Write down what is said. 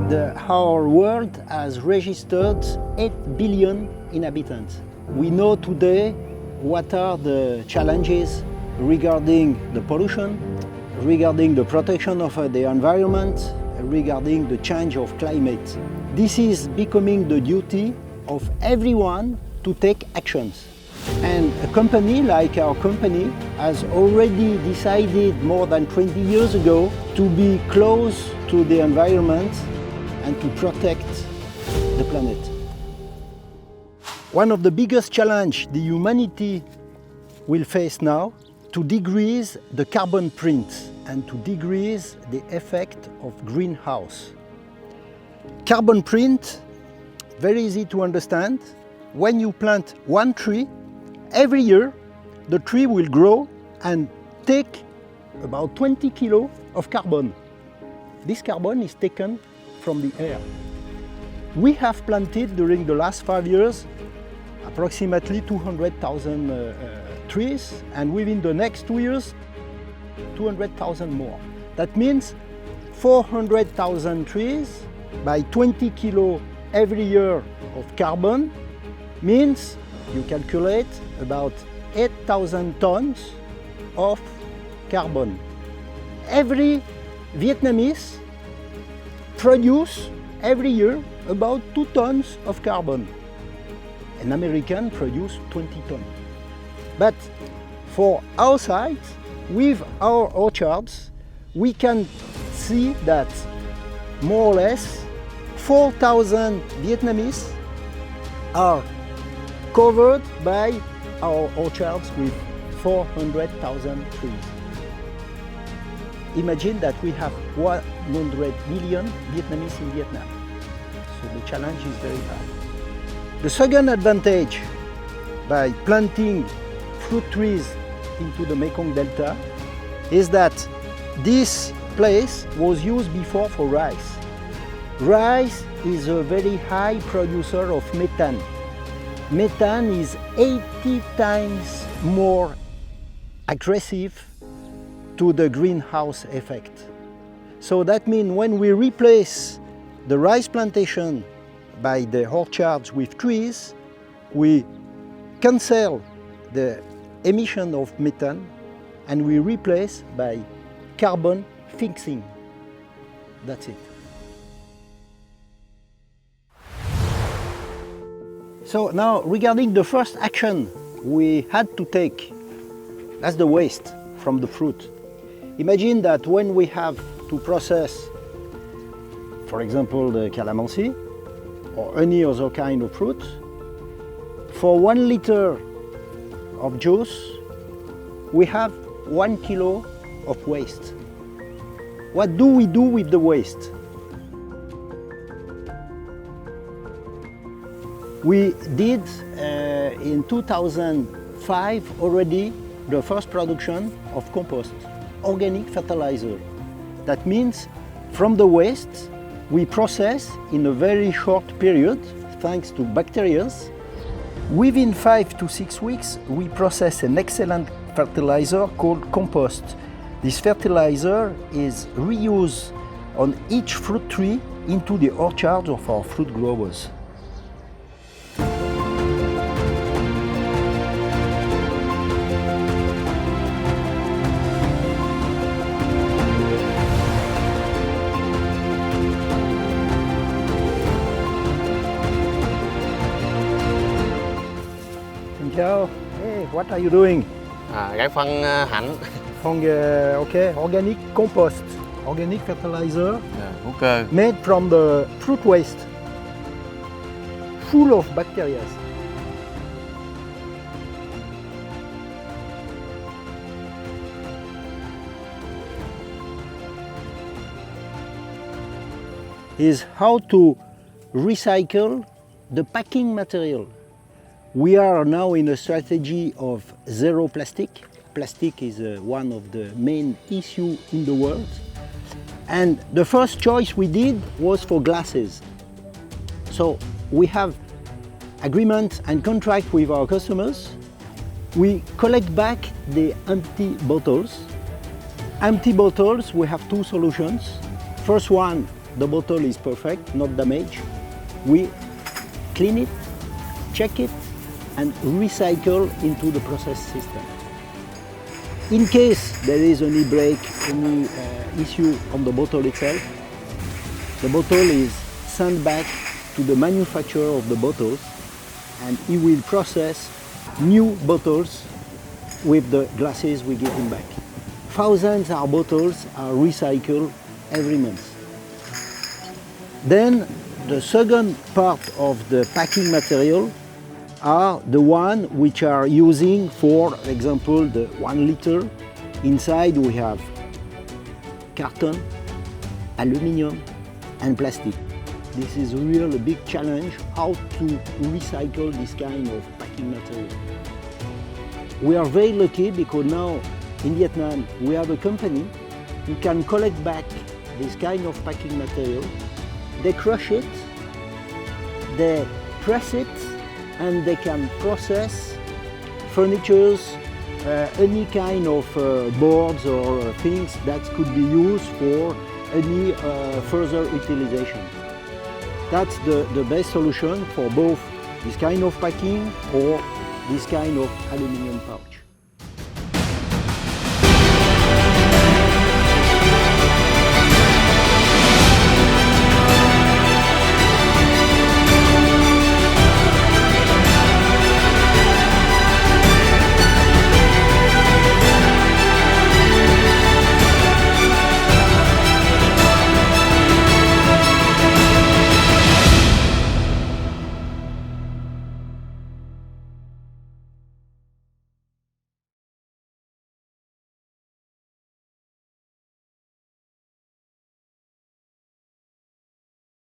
Our world has registered 8 billion inhabitants. We know today what are the challenges regarding the pollution, regarding the protection of the environment, regarding the change of climate. This is becoming the duty of everyone to take actions. And a company like our company has already decided more than 20 years ago to be close to the environment and to protect the planet. One of the biggest challenges the humanity will face now to decrease the carbon print and to decrease the effect of greenhouse. Carbon print, very easy to understand. When you plant one tree, every year the tree will grow and take about 20 kilos of carbon. This carbon is taken from the air. We have planted during the last 5 years approximately 200,000 trees, and within the next 2 years 200,000 more. That means 400,000 trees by 20 kilo every year of carbon means you calculate about 8,000 tons of carbon. Every Vietnamese produce every year about 2 tons of carbon. An American produce 20 tons. But for our side, with our orchards, we can see that more or less 4,000 Vietnamese are covered by our orchards with 400,000 trees. Imagine that we have 100 million Vietnamese in Vietnam. So the challenge is very high. The second advantage by planting fruit trees into the Mekong Delta is that this place was used before for rice. Rice is a very high producer of methane. Methane is 80 times more aggressive to the greenhouse effect. So that means when we replace the rice plantation by the orchards with trees, we cancel the emission of methane and we replace by carbon fixing. That's it. So now regarding the first action we had to take, that's the waste from the fruit. Imagine that when we have to process, for example, the calamansi or any other kind of fruit, for 1 liter of juice, we have 1 kilo of waste. What do we do with the waste? We did in 2005 already the first production of compost, organic fertilizer. That means from the waste we process in a very short period, thanks to bacteria. Within 5 to 6 weeks we process an excellent fertilizer called compost. This fertilizer is reused on each fruit tree into the orchards of our fruit growers. Ciao. Hey, what are you doing? Rải phân hạnh. Okay, organic compost, organic fertilizer Hữu cơ. made from the fruit waste, full of bacteria. Is how to recycle the packing material. We are now in a strategy of zero plastic. Plastic is one of the main issues in the world. And the first choice we did was for glasses. So we have agreements and contract with our customers. We collect back the empty bottles. Empty bottles, we have two solutions. First one, the bottle is perfect, not damaged, we clean it, check it, and recycle into the process system. In case there is any break, any issue on the bottle itself, the bottle is sent back to the manufacturer of the bottles, and he will process new bottles with the glasses we give him back. Thousands of bottles are recycled every month. Then the second part of the packing material are the one which are using, for example, the 1 liter. Inside we have carton, aluminium and plastic. This is really a big challenge, how to recycle this kind of packing material. We are very lucky because now in Vietnam we have a company who can collect back this kind of packing material. They crush it, they press it, and they can process furnitures, any kind of boards or things that could be used for any further utilization. That's the best solution for both this kind of packing or this kind of aluminum pouch.